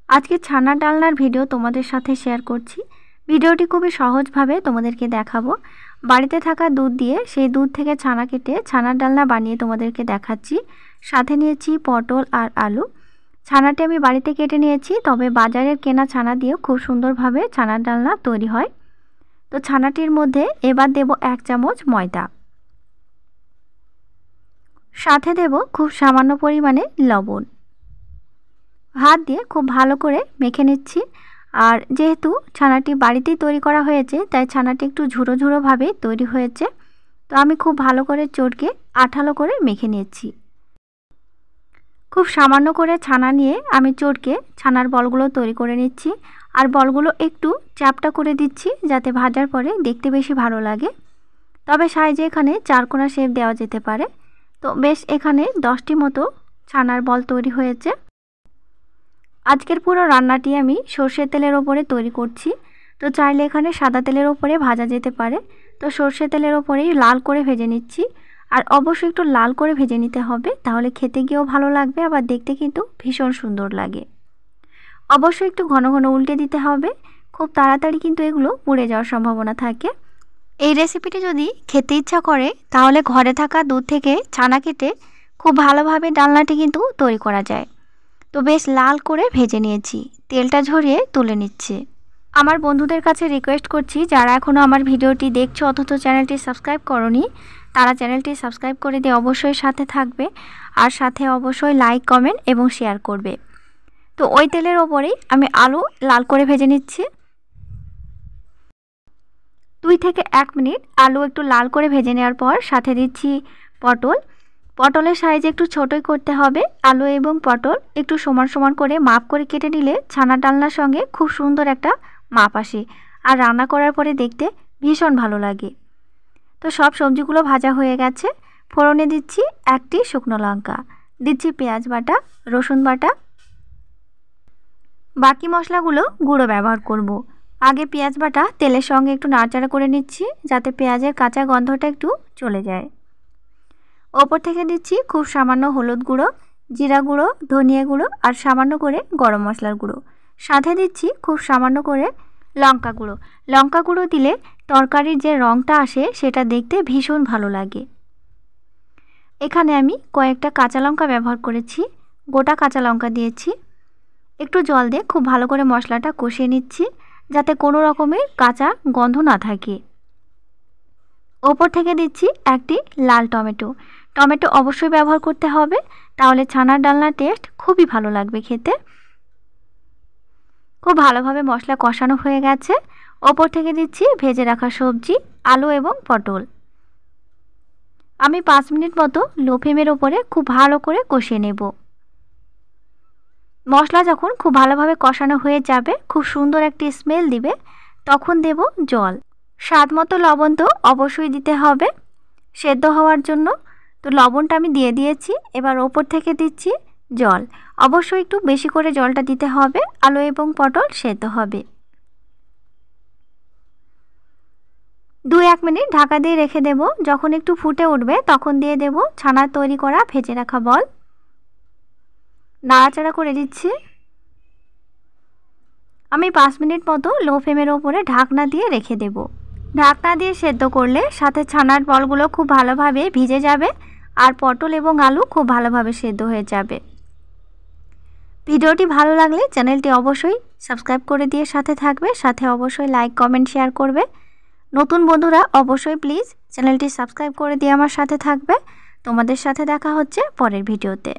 আজকে ছানার ডালনার ভিডিও তোমাদের সাথে শেয়ার করছি। ভিডিওটি খুবই সহজভাবে তোমাদেরকে দেখাবো। বাড়িতে থাকা দুধ দিয়ে সেই দুধ থেকে ছানা কেটে ছানার ডালনা বানিয়ে তোমাদেরকে দেখাচ্ছি। সাথে নিয়েছি পটল আর আলু। ছানাটি আমি বাড়িতে কেটে নিয়েছি, তবে বাজারের কেনা ছানা দিয়েও খুব সুন্দরভাবে ছানার ডালনা তৈরি হয়। তো ছানাটির মধ্যে এবার দেব 1 চামচ ময়দা, সাথে দেব খুব সামান্য পরিমাণে লবণ। হাত দিয়ে খুব ভালো করে মেখে নিচ্ছি। আর যেহেতু ছানাটি বাড়িতেই তৈরি করা হয়েছে, তাই ছানাটি একটু ঝুরো ঝুরোভাবে তৈরি হয়েছে। তো আমি খুব ভালো করে চটকে আঠালো করে মেখে নিয়েছি। খুব সামান্য করে ছানা নিয়ে আমি চটকে ছানার বলগুলো তৈরি করে নিচ্ছি। আর বলগুলো একটু চ্যাপটা করে দিচ্ছি, যাতে ভাজার পরে দেখতে বেশি ভালো লাগে। তবে সাইজে এখানে 4 কোনা শেপ দেওয়া যেতে পারে। তো বেশ এখানে 10টি মতো ছানার বল তৈরি হয়েছে। আজকের পুরো রান্নাটি আমি সর্ষের তেলের ওপরে তৈরি করছি। তো চাইলে এখানে সাদা তেলের ওপরে ভাজা যেতে পারে। তো সর্ষের তেলের ওপরেই লাল করে ভেজে নিচ্ছি। আর অবশ্যই একটু লাল করে ভেজে নিতে হবে, তাহলে খেতে গিয়েও ভালো লাগবে, আবার দেখতে কিন্তু ভীষণ সুন্দর লাগে। অবশ্যই একটু ঘন ঘন উল্টে দিতে হবে, খুব তাড়াতাড়ি কিন্তু এগুলো পুড়ে যাওয়ার সম্ভাবনা থাকে। এই রেসিপিটি যদি খেতে ইচ্ছা করে, তাহলে ঘরে থাকা দুধ থেকে ছানা কেটে খুব ভালোভাবে ডালনাটি কিন্তু তৈরি করা যায়। তো বেশ লাল করে ভেজে নিয়েছি, তেলটা ঝরিয়ে তুলে নিচ্ছে। আমার বন্ধুদের কাছে রিকোয়েস্ট করছি, যারা এখনও আমার ভিডিওটি দেখছো অথচ চ্যানেলটি সাবস্ক্রাইব করোনি, তারা চ্যানেলটি সাবস্ক্রাইব করে দিয়ে অবশ্যই সাথে থাকবে। আর সাথে অবশ্যই লাইক, কমেন্ট এবং শেয়ার করবে। তো ওই তেলের ওপরেই আমি আলু লাল করে ভেজে নিচ্ছি। 2 থেকে 1 মিনিট আলু একটু লাল করে ভেজে নেওয়ার পর সাথে দিচ্ছি পটল। পটলের সাইজ একটু ছোটই করতে হবে। আলু এবং পটল একটু সমান সমান করে মাপ করে কেটে নিলে ছানা ডালনার সঙ্গে খুব সুন্দর একটা মাপ আসে, আর রান্না করার পরে দেখতে ভীষণ ভালো লাগে। তো সব সবজিগুলো ভাজা হয়ে গেছে। ফোড়নে দিচ্ছি 1টি শুকনো লঙ্কা, দিচ্ছি পেঁয়াজ বাটা, রসুন বাটা। বাকি মশলাগুলো গুঁড়ো ব্যবহার করব। আগে পেঁয়াজ বাটা তেলের সঙ্গে একটু নাড়াচাড়া করে নিচ্ছি, যাতে পেঁয়াজের কাঁচা গন্ধটা একটু চলে যায়। ওপর থেকে দিচ্ছি খুব সামান্য হলুদ গুঁড়ো, জিরা গুঁড়ো, ধনিয়া গুঁড়ো আর সামান্য করে গরম মশলার গুঁড়ো। সাথে দিচ্ছি খুব সামান্য করে লঙ্কা গুঁড়ো। লঙ্কা গুঁড়ো দিলে তরকারির যে রঙটা আসে সেটা দেখতে ভীষণ ভালো লাগে। এখানে আমি কয়েকটা কাঁচা লঙ্কা ব্যবহার করেছি, গোটা কাঁচা লঙ্কা দিয়েছি। একটু জল দিয়ে খুব ভালো করে মশলাটা কষিয়ে নিচ্ছি, যাতে কোনো রকমের কাঁচা গন্ধ না থাকে। ওপর থেকে দিচ্ছি 1টি লাল টমেটো। টমেটো অবশ্যই ব্যবহার করতে হবে, তাহলে ছানার ডালনার টেস্ট খুবই ভালো লাগবে খেতে। খুব ভালোভাবে মশলা কষানো হয়ে গেছে। ওপর থেকে দিচ্ছি ভেজে রাখা সবজি, আলু এবং পটল। আমি 5 মিনিট মতো লো ফ্লেমের ওপরে খুব ভালো করে কষিয়ে নেব। মশলা যখন খুব ভালোভাবে কষানো হয়ে যাবে, খুব সুন্দর একটি স্মেল দিবে, তখন দেব জল। স্বাদ মতো লবণ তো অবশ্যই দিতে হবে সেদ্ধ হওয়ার জন্য। তো লবণটা আমি দিয়ে দিয়েছি। এবার ওপর থেকে দিচ্ছি জল। অবশ্যই একটু বেশি করে জলটা দিতে হবে, আলু এবং পটল সেদ্ধ হবে। 2-1 মিনিট ঢাকা দিয়ে রেখে দেব। যখন একটু ফুটে উঠবে, তখন দিয়ে দেব ছানার তৈরি করা ভেজে রাখা বল। নাড়াচাড়া করে দিচ্ছি। আমি 5 মিনিট মতো লো ফ্লেমের ওপরে ঢাকনা দিয়ে রেখে দেব। ঢাকনা দিয়ে সেদ্ধ করলে সাথে ছানার বলগুলো খুব ভালোভাবে ভিজে যাবে, আর পটল এবং আলু খুব ভালোভাবে সেদ্ধ হয়ে যাবে। ভিডিওটি ভালো লাগলে চ্যানেলটি অবশ্যই সাবস্ক্রাইব করে দিয়ে সাথে থাকবে। সাথে অবশ্যই লাইক, কমেন্ট, শেয়ার করবে। নতুন বন্ধুরা অবশ্যই প্লিজ চ্যানেলটি সাবস্ক্রাইব করে দিয়ে আমার সাথে থাকবে। তোমাদের সাথে দেখা হচ্ছে পরের ভিডিওতে।